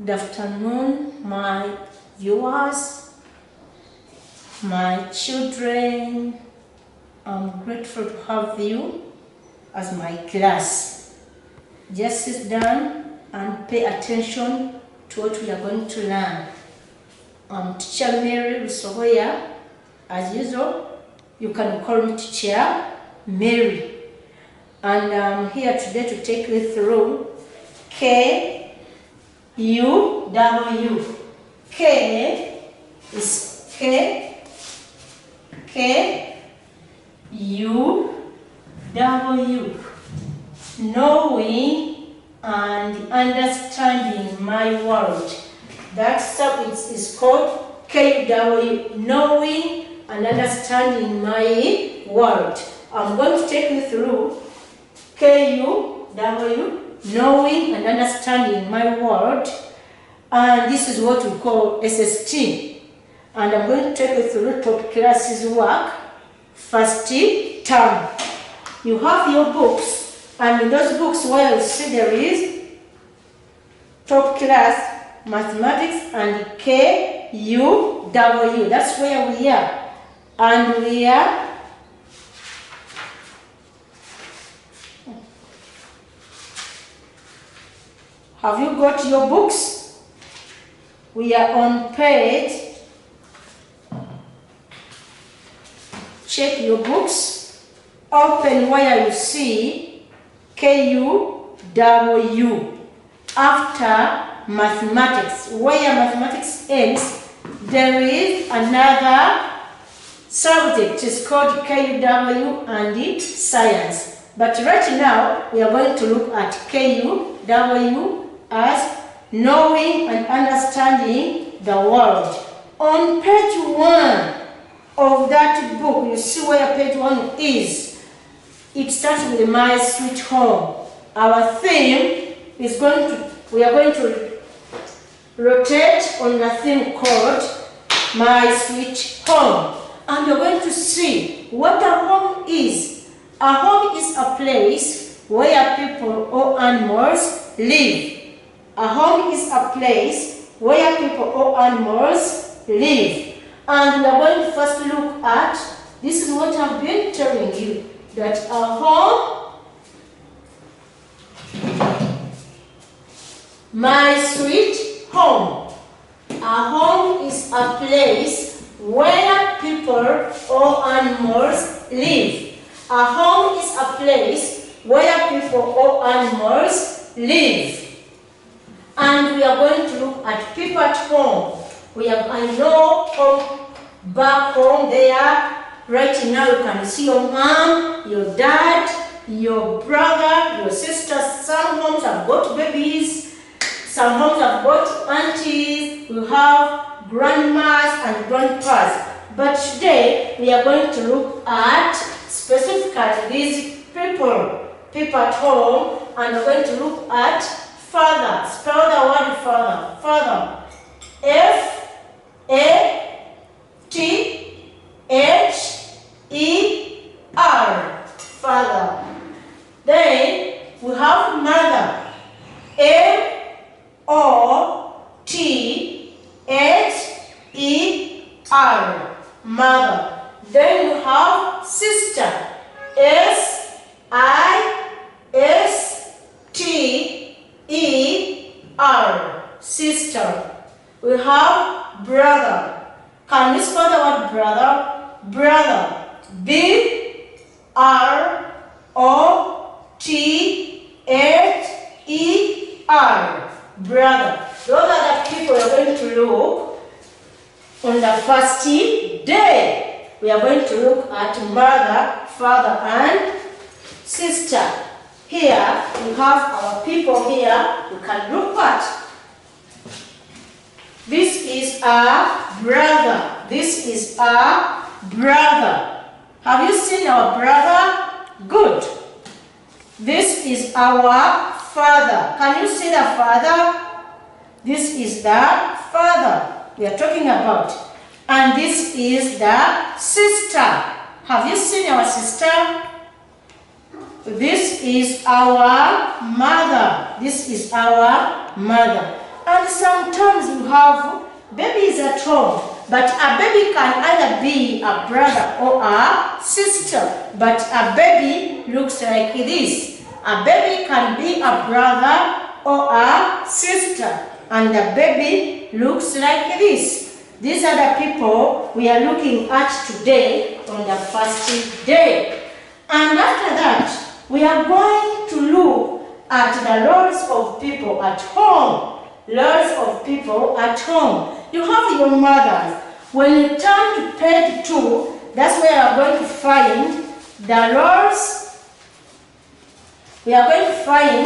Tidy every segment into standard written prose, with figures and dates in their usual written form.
Good afternoon, my viewers, my children. I'm grateful to have you as my class. Just sit down and pay attention to what we are going to learn. I'm Teacher Mary Rusohoya. As usual, you can call me Teacher Mary. And I'm here today to take you through K-U-W. K is K-U-W. Knowing and understanding my world. That subject is called K-U-W. Knowing and understanding my world. I'm going to take you through K-U-W. Knowing and understanding my world, and this is what we call SST. And I'm going to take you through top classes work, first term. You have your books, and in those books where you see there is top class mathematics and K-U-W. That's where we are, and we are. Have you got your books? We are on page. Check your books. Open where you see K-U-W. After mathematics, where mathematics ends, there is another subject. It's called K-U-W and it's science. But right now, we are going to look at K-U-W as knowing and understanding the world. On page 1 of that book, you see where page 1 is. It starts with My Sweet Home. Our theme is we are going to rotate on the theme called My Sweet Home. And you're going to see what a home is. A home is a place where people or animals live. A home is a place where people or animals live. And we are going to first look at, this is what I've been telling you, that a home, my sweet home. A home is a place where people or animals live. A home is a place where people or animals live. And we are going to look at people at home. I know home, back home there, right now you can see your mom, your dad, your brother, your sister. Some homes have got babies, some homes have got aunties, we have grandmas and grandpas. But today we are going to look at specifically these people at home, and we're going to look at father. Spell the word father. Father. F-A-T-H-E-R. Father. Then we have mother. M-O-T-H-E-R. Mother. Then we have sister. S-I-S-T-E-R. Sister. We have brother. Can we spell the word brother? Brother. B-R-O-T-H-E-R. Brother. Those are the people we are going to look on the first day. We are going to look at mother, father, and sister. Here we have our people here. You can look at. This is our brother. This is our brother. Have you seen our brother? Good. This is our father. Can you see the father? This is the father we are talking about. And this is the sister. Have you seen our sister? This is our mother. This is our mother. And sometimes you have babies at home. But a baby can either be a brother or a sister. But a baby looks like this. A baby can be a brother or a sister. And the baby looks like this. These are the people we are looking at today on the fasting day. And after that, we are going to look at the roles of people at home. Roles of people at home. You have your mothers. When you turn to page 2, that's where you are going to find the roles. We are going to find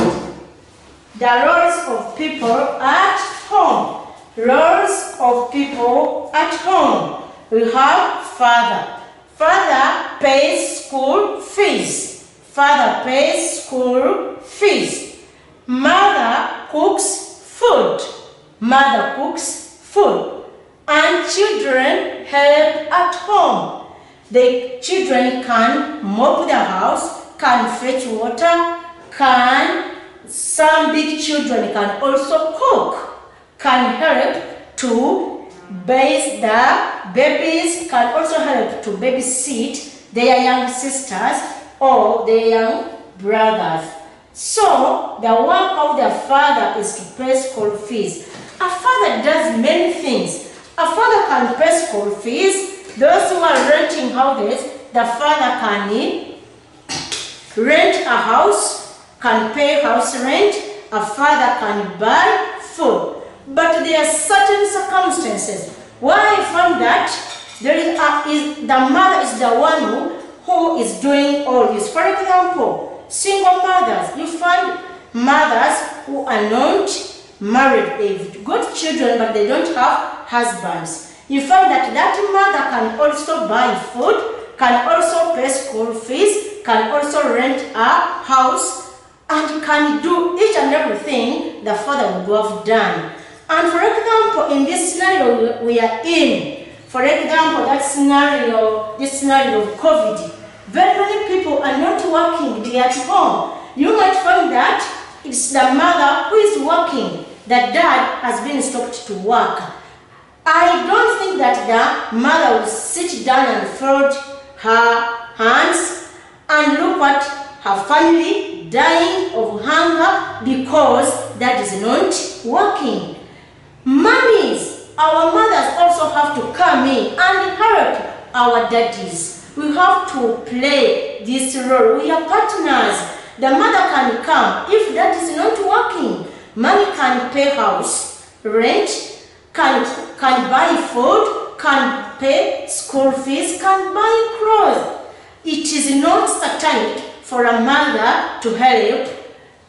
the roles of people at home. Roles of people at home. We have father. Father pays school fees. Father pays school fees. Mother cooks food. Mother cooks food. And children help at home. The children can mop the house, can fetch water, some big children can also cook, can help to bathe the babies, can also help to babysit their young sisters or their young brothers. So, the work of the father is to pay school fees. A father does many things. A father can pay school fees. Those who are renting houses, the father can rent a house, can pay house rent. A father can buy food. But there are certain circumstances where I found that the mother is the one who is doing all this. For example, single mothers. You find mothers who are not married. They've got children, but they don't have husbands. You find that mother can also buy food, can also pay school fees, can also rent a house, and can do each and everything the father would have done. And for example, in this scenario we are in, for example, this scenario of COVID, very many people are not working, they are at home. You might find that it's the mother who is working, the dad has been stopped to work. I don't think that the mother will sit down and fold her hands and look at her family dying of hunger because that is not working. Mummies, our mothers also have to come in and help our daddies. We have to play this role. We are partners. The mother can come. If that is not working, mommy can pay house rent, can buy food, can pay school fees, can buy clothes. It is not satanic for a mother to help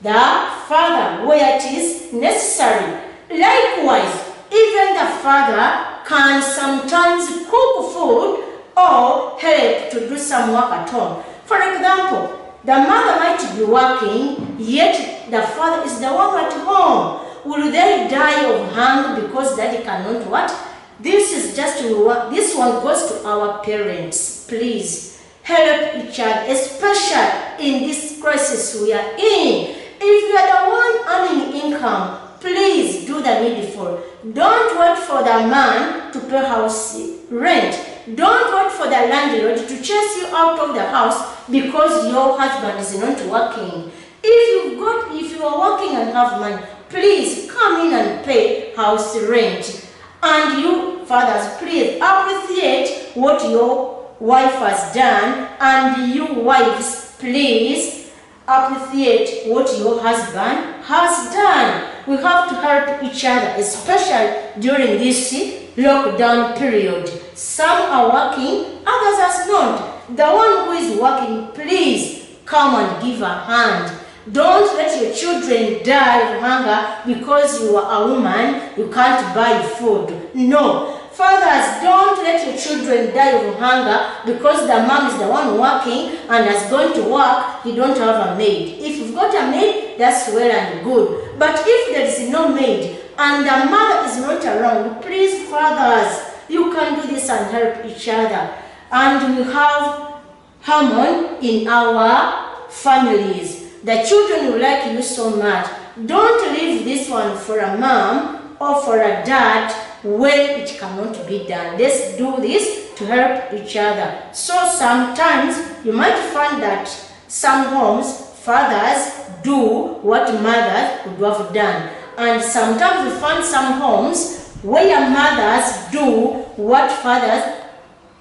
the father where it is necessary. Likewise, even the father can sometimes cook food or help to do some work at home. For example, the mother might be working, yet the father is the one at home. Will they die of hunger because daddy cannot what? This is just what this one goes to our parents. Please help each other, especially in this crisis we are in. If you are the one earning income, please do the needful. Don't wait for the man to pay house rent. Don't wait for the landlord to chase you out of the house because your husband is not working. If you are working and have money, please come in and pay house rent. And you fathers, please appreciate what your wife has done, and you wives, please appreciate what your husband has done. We have to help each other, especially during this lockdown period. Some are working, others are not. The one who is working, please come and give a hand. Don't let your children die of hunger because you are a woman, you can't buy food. No. Fathers, don't let your children die of hunger because the mom is the one working and has gone to work, you don't have a maid. If you've got a maid, that's well and good. But if there is no maid and the mother is not around, please, fathers, you can do this and help each other. And we have harmony in our families. The children will like you so much. Don't leave this one for a mom or for a dad when it cannot be done. Let's do this to help each other. So sometimes you might find that some homes, fathers do what mothers would have done. And sometimes we find some homes where mothers do what fathers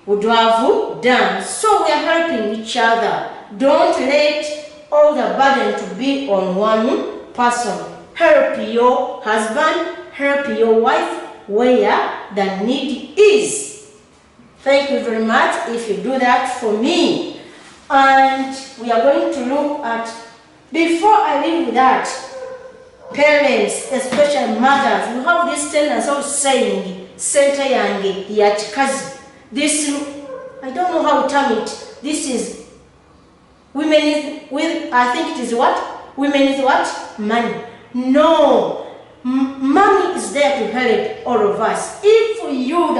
would have done. So we are helping each other. Don't let all the burden to be on one person. Help your husband, help your wife where the need is. Thank you very much if you do that for me. And we are going to look at, before I leave that, parents, especially mothers, we have this tendency of saying, Senta yange yachikazi. This, I don't know how to term it. This is women with, I think it is what? Women is what? Money. No. Money is there to help all of us. If you,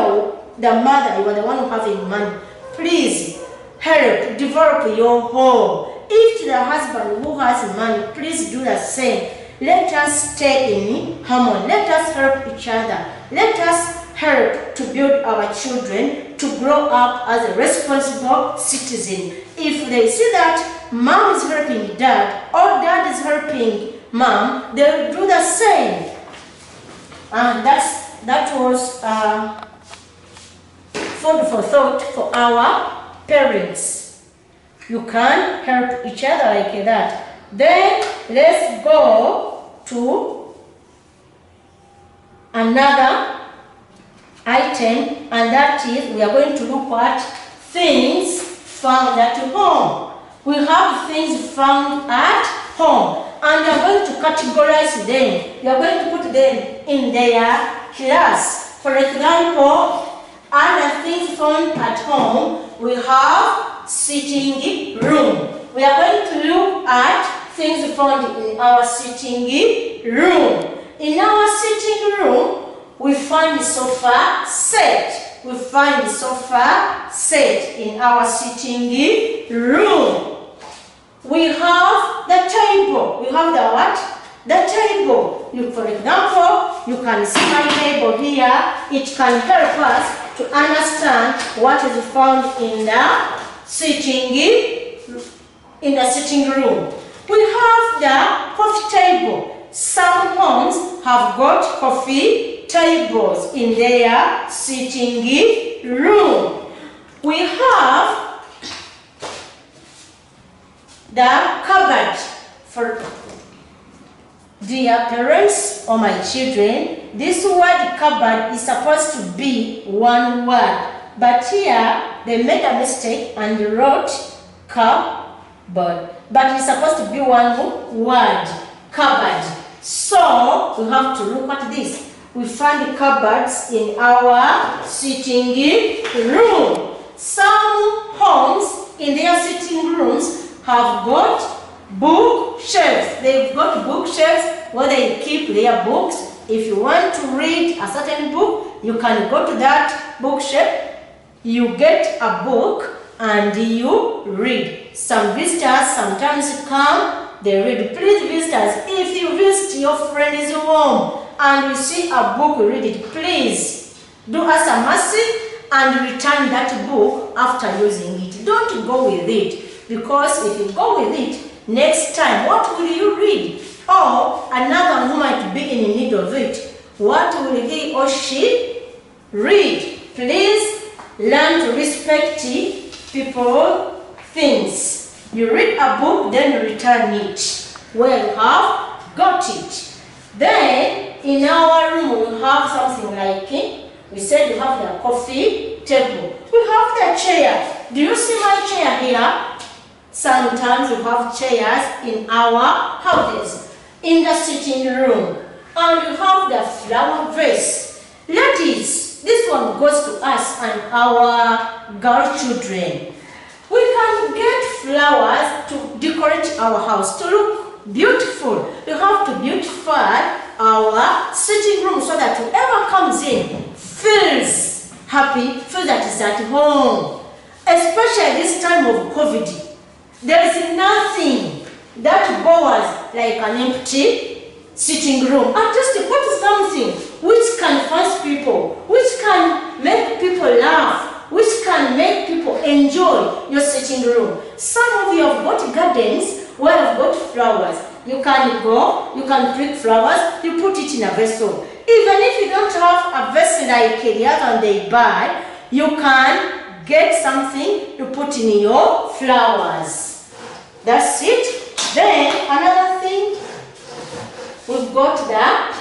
the mother, you are the one who having money, please help develop your home. If the husband who has money, please do the same. Let us stay in harmony. Let us help each other. Let us help to build our children to grow up as a responsible citizen. If they see that mom is helping dad or dad is helping mom, they will do the same. And that was food for thought for our parents. You can help each other like that. Then let's go to another item, and that is we are going to look at things found at home. We have things found at home, and we are going to categorize them. We are going to put them in their class. For example, other things found at home, we have sitting room. We are going to look at things found in our sitting room. In our sitting room, we find the sofa set. We find the sofa set in our sitting room. We have the table. We have the what? The table. For example, you can see my table here. It can help us to understand what is found in the sitting room. We have the coffee table. Some homes have got coffee tables in their sitting room. We have the cupboard. For dear parents or my children, this word cupboard is supposed to be one word, but here they made a mistake and wrote cupboard, but it's supposed to be one word, cupboard. So we have to look at this. We find cupboards in our sitting room. Some homes in their sitting rooms have got bookshelves. They've got bookshelves where they keep their books. If you want to read a certain book, you can go to that bookshelf. You get a book and you read. Some visitors sometimes come, they read. Please, visitors, if you visit your friend's home and you see a book, read it. Please do us a mercy and return that book after using it. Don't go with it, because if you go with it, next time, what will you read? Or another who might be in need of it, what will he or she read? Please learn to respect people, things. You read a book, then return it where you have got it. Then in our room we have something like, we said we have the coffee table. We have the chair. Do you see my chair here? Sometimes we have chairs in our houses, in the sitting room. And we have the flower vase. Ladies, this one goes to us and our girl children. We can get flowers to decorate our house, to look beautiful. We have to beautify our sitting room so that whoever comes in feels happy, feels that it's at home. Especially this time of COVID. There is nothing that bores like an empty sitting room. And just put something. We vessel. Even if you don't have a vessel like the other one they buy, you can get something to put in your flowers. That's it. Then another thing, we've got the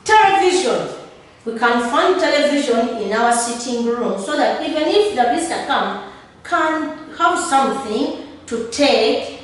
television. We can find television in our sitting room so that even if the visitor comes, can have something to take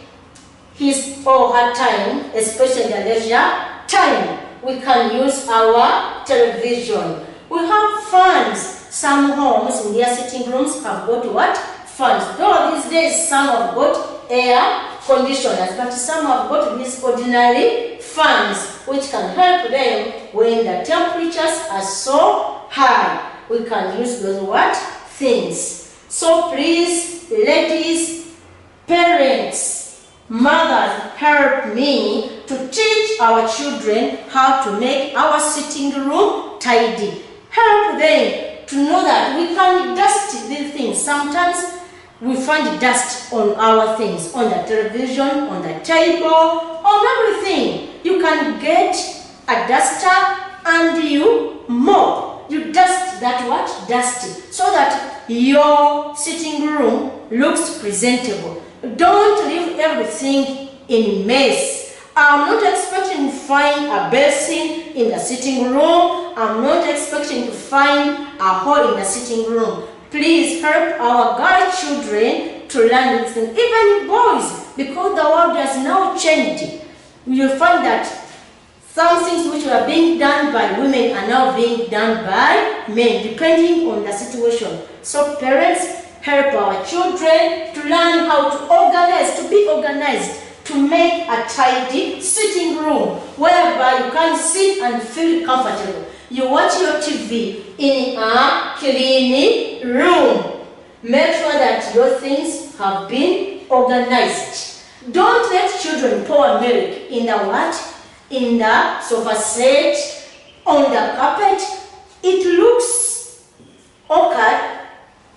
his or her time, especially the leisure time. We can use our television. We have fans. Some homes in their sitting rooms have got what? Fans. Though these days some have got air conditioners, but some have got these ordinary fans which can help them when the temperatures are so high. We can use those what? Things. So please, ladies, parents, mothers, help me to teach our children how to make our sitting room tidy. Help them to know that we can dust these things. Sometimes we find dust on our things, on the television, on the table, on everything. You can get a duster and you mop. You dust that what? Dusty. So that your sitting room looks presentable. Don't leave everything in mess. I'm not expecting to find a basin in the sitting room. I'm not expecting to find a hole in the sitting room. Please help our girl children to learn these things. Even boys, because the world has now changed. You'll find that some things which were being done by women are now being done by men, depending on the situation. So parents, help our children to learn how to organize, to be organized, to make a tidy sitting room whereby you can sit and feel comfortable. You watch your TV in a clean room. Make sure that your things have been organized. Don't let children pour milk in the what? In the sofa set, on the carpet. It looks awkward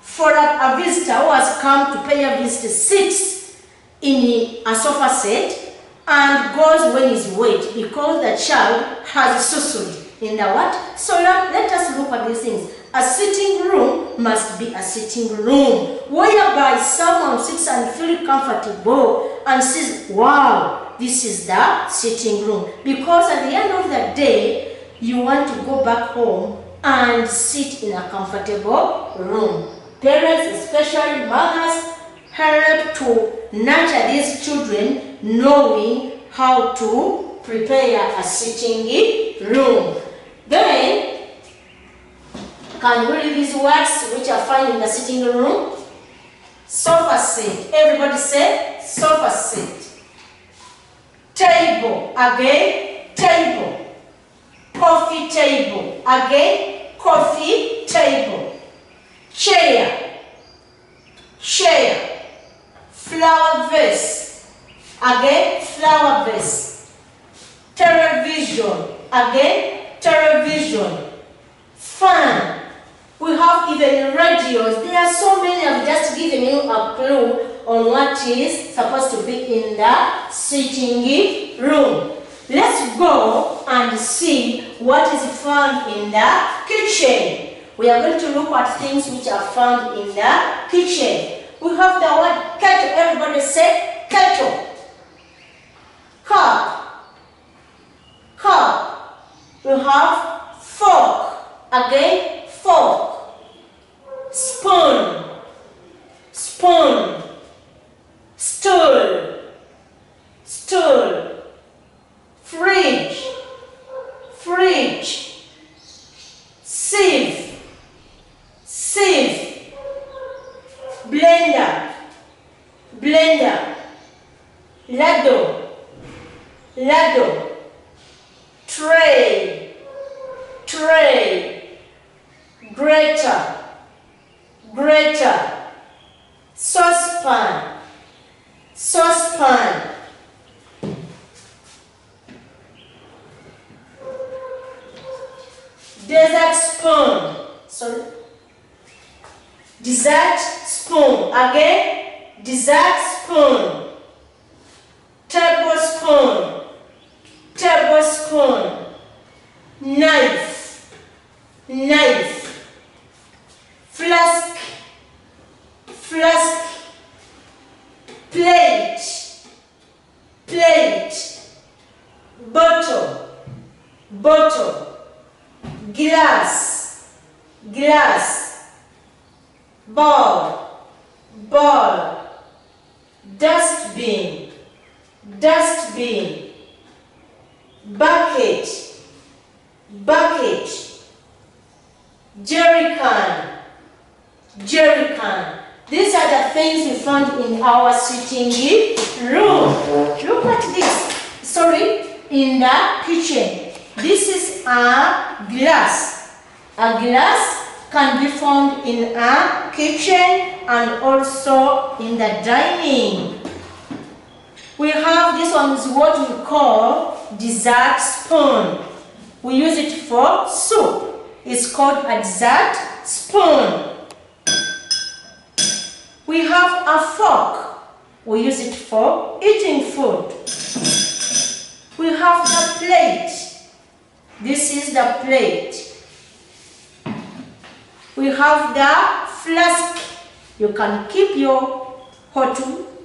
for a visitor who has come to pay a visit, sits in a sofa set and goes when he's wet because the child has sussued in the what? So let us look at these things. A sitting room must be a sitting room whereby someone sits and feels comfortable and says, wow, this is the sitting room. Because at the end of the day, you want to go back home and sit in a comfortable room. Parents, especially mothers, help to nurture these children knowing how to prepare a sitting room. Then, can we read these words which are found in the sitting room? Sofa set. Everybody say sofa set. Table. Again, table. Coffee table. Again, coffee table. Chair. Chair. Flower vase. Again, flower vase. Television. Again, television. Fan. We have even radios. There are so many. I've just given you a clue on what is supposed to be in the sitting room. Let's go and see what is found in the kitchen. We are going to look at things which are found in the kitchen. We have the word kettle. Everybody say kettle. Cup. Cup. We have fork. Again, fork. Spoon. Spoon. Stool. Stool. Fridge. Fridge. Sieve. Sieve. Blender. Blender. Ladle. Ladle. Tray. Tray. Grater. Grater. Saucepan. Saucepan. Dessert spoon. Sorry. Dessert spoon. Again, dessert spoon. Tablespoon. Tablespoon. knife, knife, flask, flask, plate, plate, bottle, bottle, glass, glass, ball, ball, dustbin, dustbin, bucket, bucket, jerrycan, jerrycan. These are the things we found in our sitting room. Look at this. Sorry, in the kitchen. This is a glass. A glass can be found in a kitchen and also in the dining. We have this one is what we call dessert spoon. We use it for soup. It's called a dessert spoon. We have a fork. We use it for eating food. We have the plate. This is the plate. We have the flask. You can keep your hot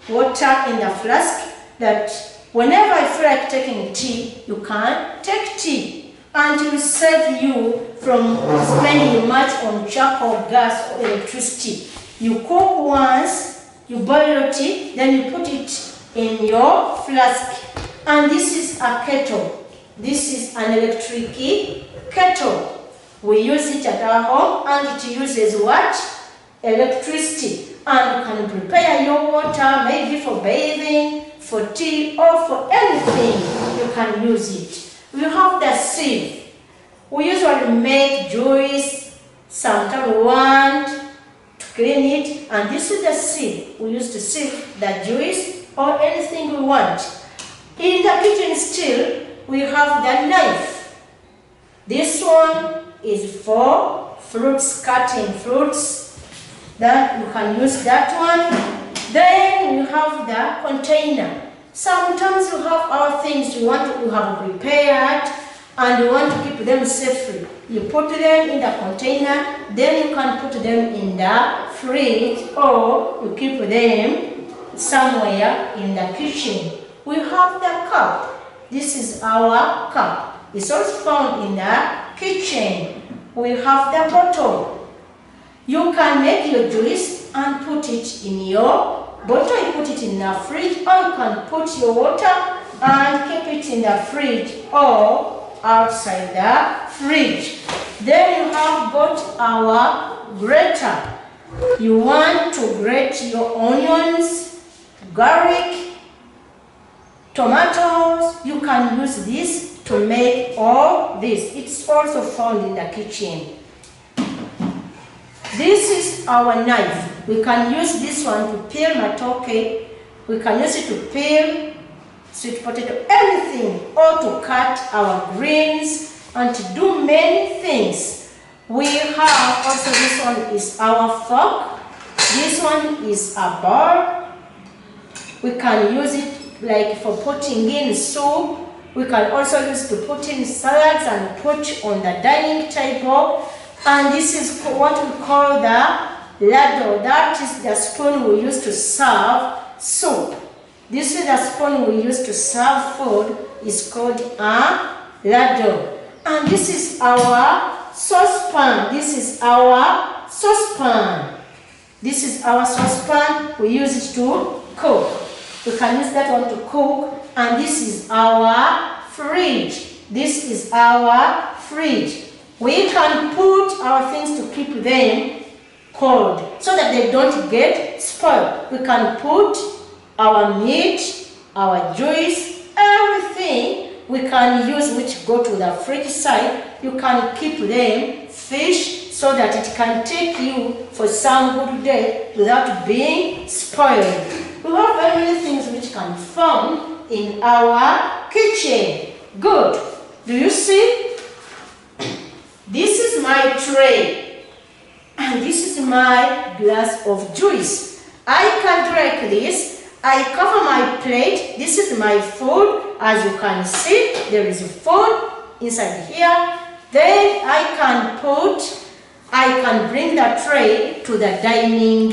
water in the flask, that whenever I feel like taking tea, you can take tea. And it will save you from spending much on charcoal, gas, or electricity. You cook once, you boil tea, then you put it in your flask. And this is a kettle. This is an electric kettle. We use it at our home, and it uses what? Electricity. And you can prepare your water, maybe for bathing, for tea, or for anything. You can use it. We have the sieve. We usually make juice. Sometimes we want to clean it, and this is the sieve. We use to sieve the juice or anything we want. In the kitchen still, we have the knife. This one is for fruits, cutting fruits. Then you can use that one. Then we have the container. Sometimes we have our things we have prepared and we want to keep them safely. You put them in the container, then you can put them in the fridge, or you keep them somewhere in the kitchen. We have the cup. This is our cup. It's also found in the kitchen. We have the bottle. You can make your juice and put it in your bottle. You put it in the fridge, or you can put your water and keep it in the fridge or outside the fridge. Then you have got our grater. You want to grate your onions, garlic, tomatoes. You can use this to make all this. It's also found in the kitchen. This is our knife. We can use this one to peel matoke. We can use it to peel sweet potato, anything, or to cut our greens and to do many things. We have also, this one is our fork. This one is a bowl. We can use it like for putting in soup. We can also use to put in salads and put on the dining table. And this is what we call the ladle. That is the spoon we use to serve soup. This is the spoon we use to serve food. It's called a ladle. And this is our saucepan. This is our saucepan. This is our saucepan. We use it to cook. We can use that one to cook. And this is our fridge. This is our fridge. We can put our things to keep them cold so that they don't get spoiled. We can put our meat, our juice, everything we can use which go to the fridge side. You can keep them fish so that it can take you for some good day without being spoiled. We have very many things which can be found in our kitchen. Good. Do you see? This is my tray, and this is my glass of juice. I can do like this. I cover my plate. This is my food. As you can see, there is food inside here. Then I can bring the tray to the dining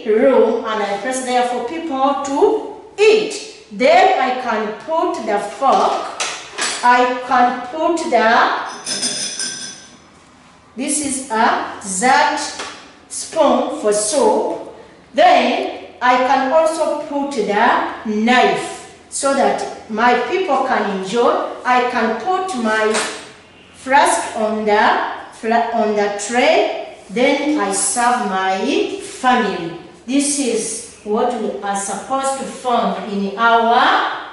room and I place there for people to eat. Then I can put the fork, I can put this is a dessert spoon for soup. Then I can also put the knife so that my people can enjoy. I can put my flask on the tray, then I serve my family. This is what we are supposed to find in our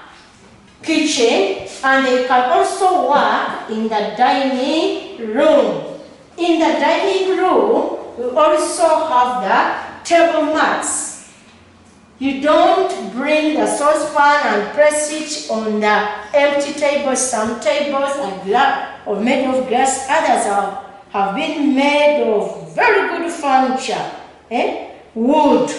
kitchen, and they can also work in the dining room. In the dining room, we also have the table mats. You don't bring the saucepan and press it on the empty table. Some tables are made of glass, others have been made of very good furniture, wood.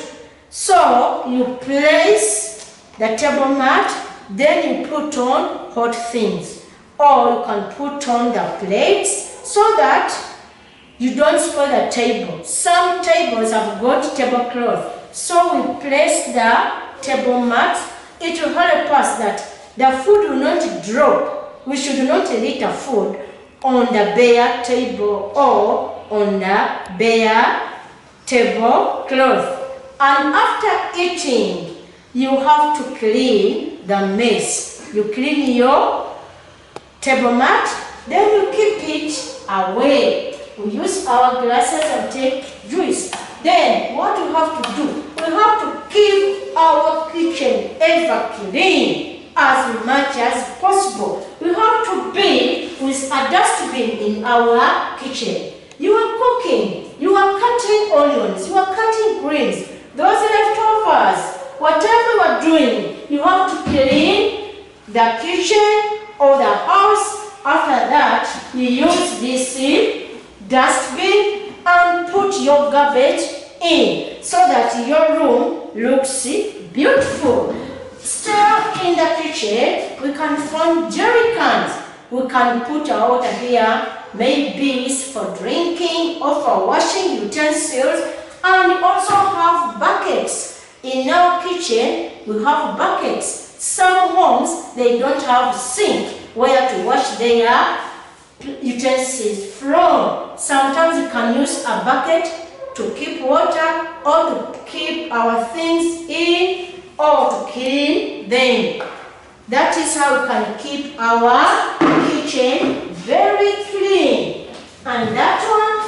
So you place the table mat, then you put on hot things, or you can put on the plates so that you don't spoil the table. Some tables have got tablecloth. So we place the table mat. It will help us that the food will not drop. We should not litter food on the bare table or on the bare tablecloth. And after eating, you have to clean the mess. You clean your table mat, then you keep it away. We use our glasses and take juice. Then what we have to do, we have to keep our kitchen ever clean as much as possible. We have to be with a dustbin in our kitchen. You are cooking, you are cutting onions, you are cutting greens, those leftovers, whatever you are doing, you have to clean the kitchen or the house. After that, you use this dustbin and put your garbage in so that your room looks beautiful. Still in the kitchen, we can find jerry cans. We can put our water here, maybe it's for drinking or for washing utensils, and we also have buckets. In our kitchen, we have buckets. Some homes, they don't have sink where to wash their utensils from. Sometimes you can use a bucket to keep water or to keep our things in or to clean them. That is how we can keep our kitchen very clean. And that one,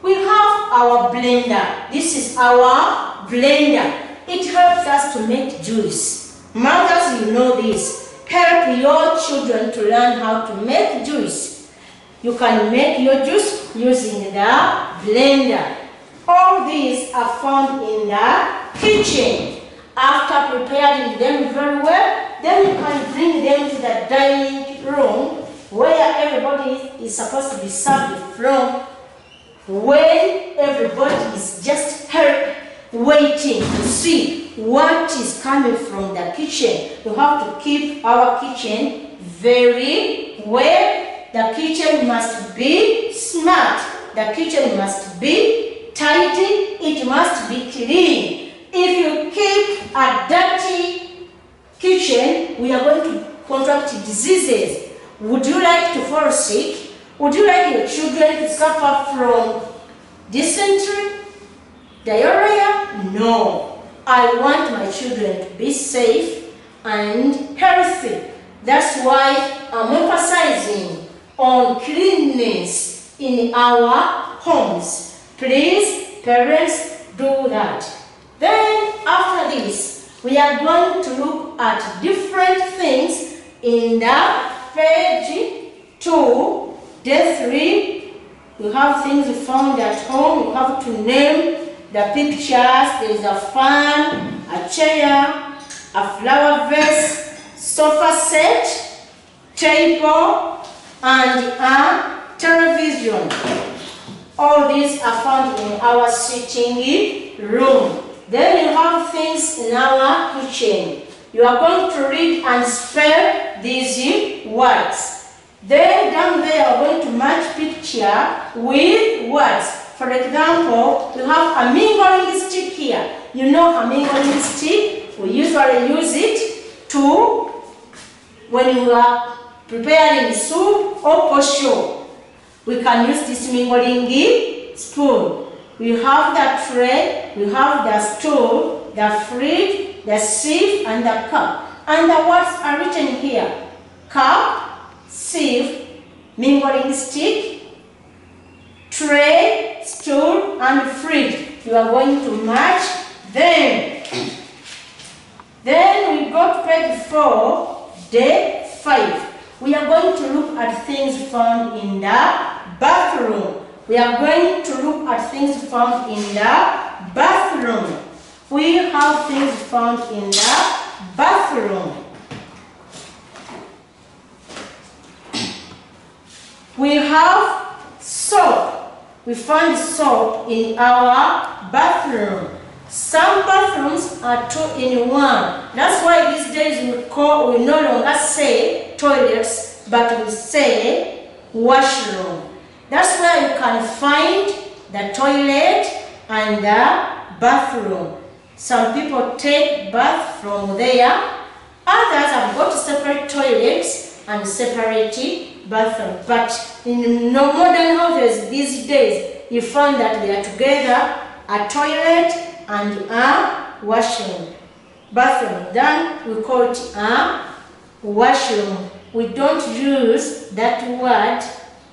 we have our blender. This is our blender. It helps us to make juice. Mothers, you know this. Help your children to learn how to make juice. You can make your juice using the blender. All these are found in the kitchen. After preparing them very well, then you can bring them to the dining room where everybody is supposed to be served from. When everybody is just waiting to see what is coming from the kitchen. You have to keep our kitchen very well. The kitchen must be smart. The kitchen must be tidy. It must be clean. If you keep a dirty kitchen, we are going to contract diseases. Would you like to fall sick? Would you like your children to suffer from dysentery? Diarrhea? No. I want my children to be safe and healthy. That's why I'm emphasizing on cleanliness in our homes. Please, parents, do that. Then after this, we are going to look at different things in the page 2, day 3. You have things you found at home. You have to name the pictures. There is a fan, a chair, a flower vase, sofa set, table, and a television. All these are found in our sitting room. Then you have things in our kitchen. You are going to read and spell these words. Then down there, we're going to match picture with words. For example, we have a mingling stick here. You know a mingling stick? We usually use it to when you are preparing soup or posho. We can use this mingling spoon. We have the tray, we have the stool, the fridge, the sieve, and the cup. And the words are written here. Cup, sieve, mingling stick, tray, stool, and fridge. You are going to match them. Then we go to page 4, day 5. We are going to look at things found in the bathroom. We are going to look at things found in the bathroom. We have things found in the bathroom. We have soap. We find soap in our bathroom. Some bathrooms are 2-in-1. That's why these days we no longer say toilets, but we say washroom. That's where you can find the toilet and the bathroom. Some people take bath from there. Others have got separate toilets and separate bathrooms. But in modern houses these days, you find that they are together, a toilet and a washroom. Bathroom, then we call it a washroom. We don't use that word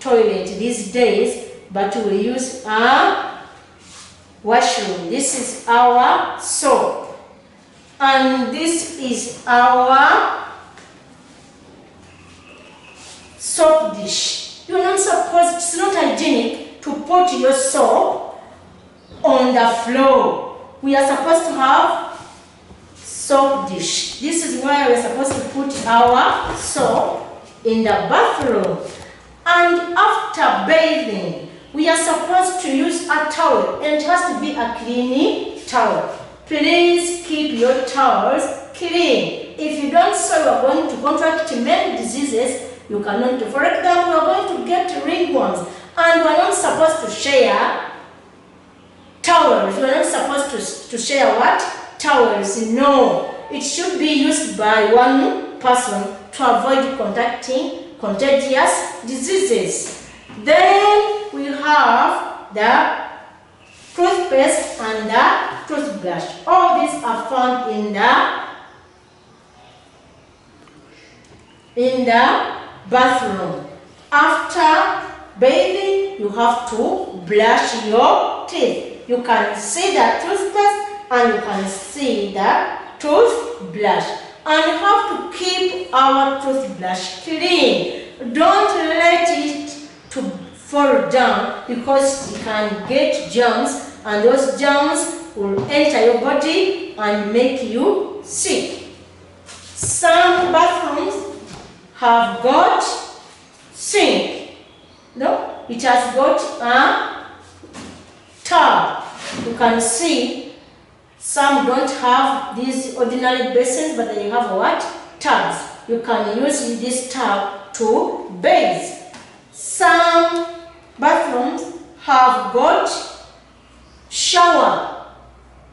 toilet these days, but we use a washroom. This is our soap. And this is our soap dish. You're not supposed, it's not hygienic to put your soap on the floor. We are supposed to have soap dish. This is where we're supposed to put our soap in the bathroom. And after bathing, we are supposed to use a towel, and it has to be a clean towel. Please keep your towels clean. If you don't, so you are going to contract many diseases you cannot do. For example, you are going to get ringworms, and you are not supposed to share towels. You are not supposed to share what? Towels. No. It should be used by one person to avoid contacting contagious diseases. Then we have the toothpaste and the toothbrush. All these are found in the bathroom. After bathing, you have to brush your teeth. You can see the toothpaste and you can see the toothbrush. And you have to keep our toothbrush clean. Don't let it to fall down, because you can get germs, and those germs will enter your body and make you sick. Some bathrooms have got sink. No, it has got a tub. You can see some don't have these ordinary basins, but they have what? Tubs. You can use this tub to bathe. Some bathrooms have got shower.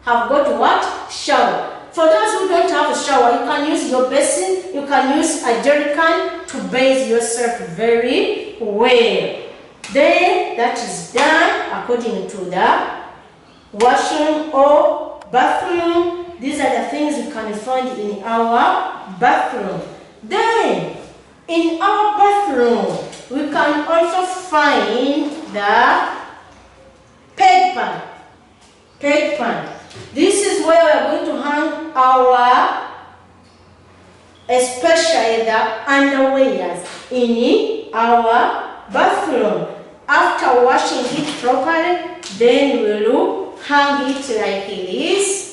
Have got what? Shower. For those who don't have a shower, you can use your basin, you can use a jerrycan to bathe yourself very well. Then that is done according to the washroom or bathroom. These are the things you can find in our bathroom. Then in our bathroom, we can also find the peg pan. This is where we are going to hang our, especially the underwears in our bathroom. After washing it properly, then we will hang it like this.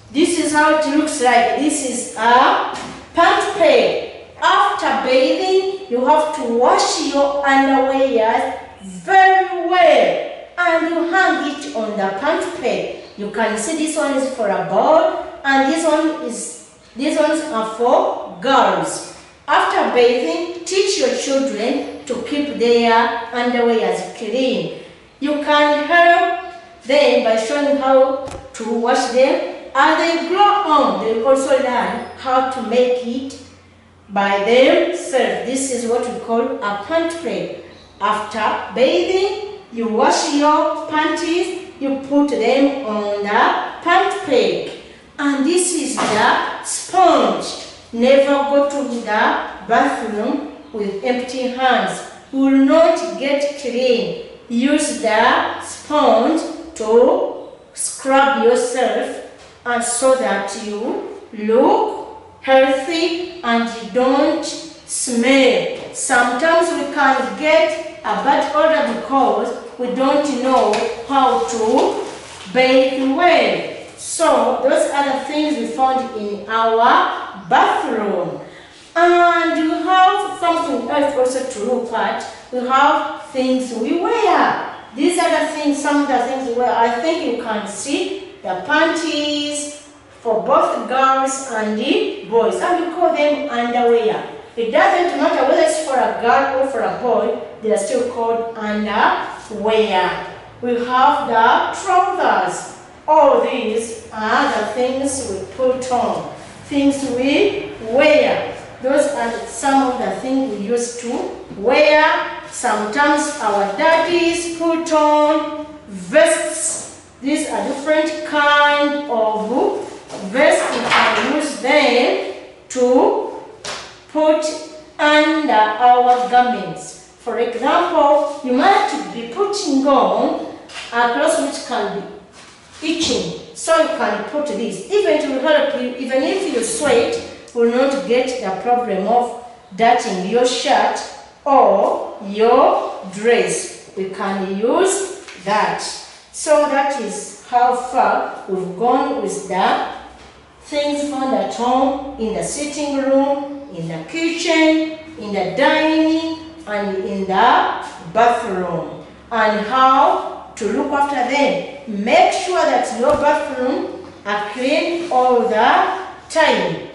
This is how it looks like. This is a pant peg. After bathing, you have to wash your underwear very well and you hang it on the pant peg. You can see this one is for a boy and these ones are for girls. After bathing, teach your children to keep their underwear clean. You can help them by showing how to wash them. As they grow on, they also learn how to make it by themselves. This is what we call a pant peg. After bathing, you wash your panties, you put them on the pant peg. And this is the sponge. Never go to the bathroom with empty hands. You will not get clean. Use the sponge to scrub yourself and so that you look healthy and you don't smell. Sometimes we can get a bad odor because we don't know how to bathe well. So those are the things we found in our bathroom. And you have something else also to look at. We have things we wear. These are the things, some of the things we wear. I think you can see the panties for both girls and the boys. And we call them underwear. It doesn't matter whether it's for a girl or for a boy, they are still called underwear. We have the trousers. All these are the things we put on, things we wear. Those are some of the things we used to wear. Sometimes our daddies put on vests. These are different kinds of vests. We can use them to put under our garments. For example, you might be putting on a clothes which can be itching, so you can put this. Even it will help you, even if you sweat, will not get the problem of dirtying your shirt or your dress. We can use that. So that is how far we've gone with the things found at home, in the sitting room, in the kitchen, in the dining, and in the bathroom, and how to look after them. Make sure that your bathroom are clean all the time.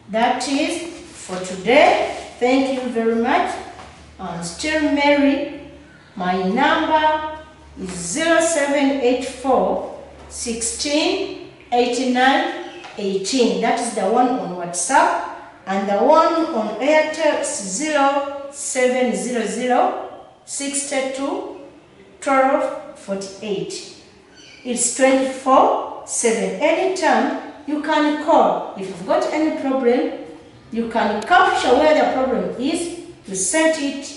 That is for today. Thank you very much. I'm still Mary. My number is 0784 16 89 18. That is the one on WhatsApp. And the one on Airtel is 0700 62 12 48. It's 24/7. Anytime you can call. If you've got any problem, you can capture where the problem is. You send it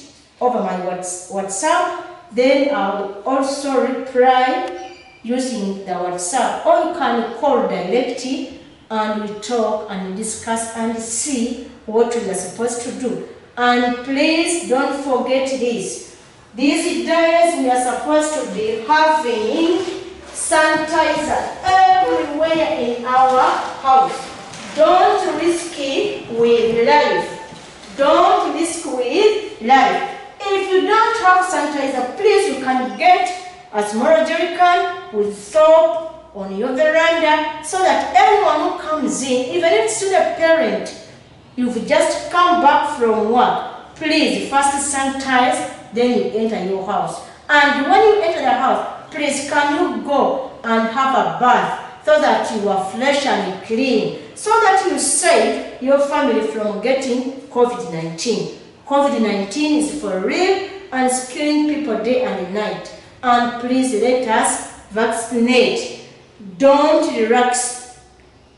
over my WhatsApp. Then I'll also reply using the WhatsApp. Or you can call directly and we talk and discuss and see what we are supposed to do. And please don't forget this. These days we are supposed to be having sanitizer everywhere in our house. Don't risk it with life. Don't risk with life. If you don't have sanitizer, please you can get a small jerrycan with soap on your veranda so that everyone who comes in, even if it's a parent, you've just come back from work, please first sanitize, then you enter your house. And when you enter the house, please can you go and have a bath so that you are fresh and clean, so that you save your family from getting COVID-19. COVID-19 is for real and it's killing people day and night. And please let us vaccinate. Don't relax.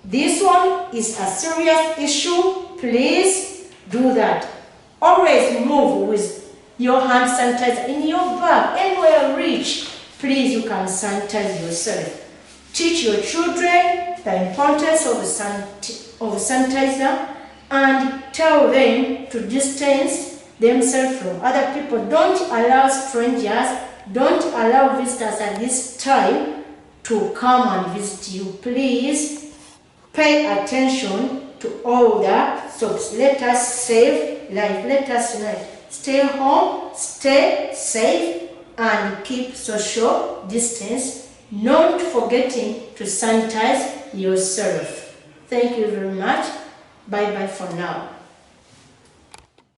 This one is a serious issue. Please do that. Always move with your hand sanitizer in your bag. Anywhere reach, please you can sanitize yourself. Teach your children the importance of sanitizer and tell them to distance themselves from other people. Don't allow strangers, don't allow visitors at this time to come and visit you. Please pay attention to all the soaps. Let us save life. Let us unite. Stay home, stay safe, and keep social distance, not forgetting to sanitize yourself. Thank you very much. Bye bye for now.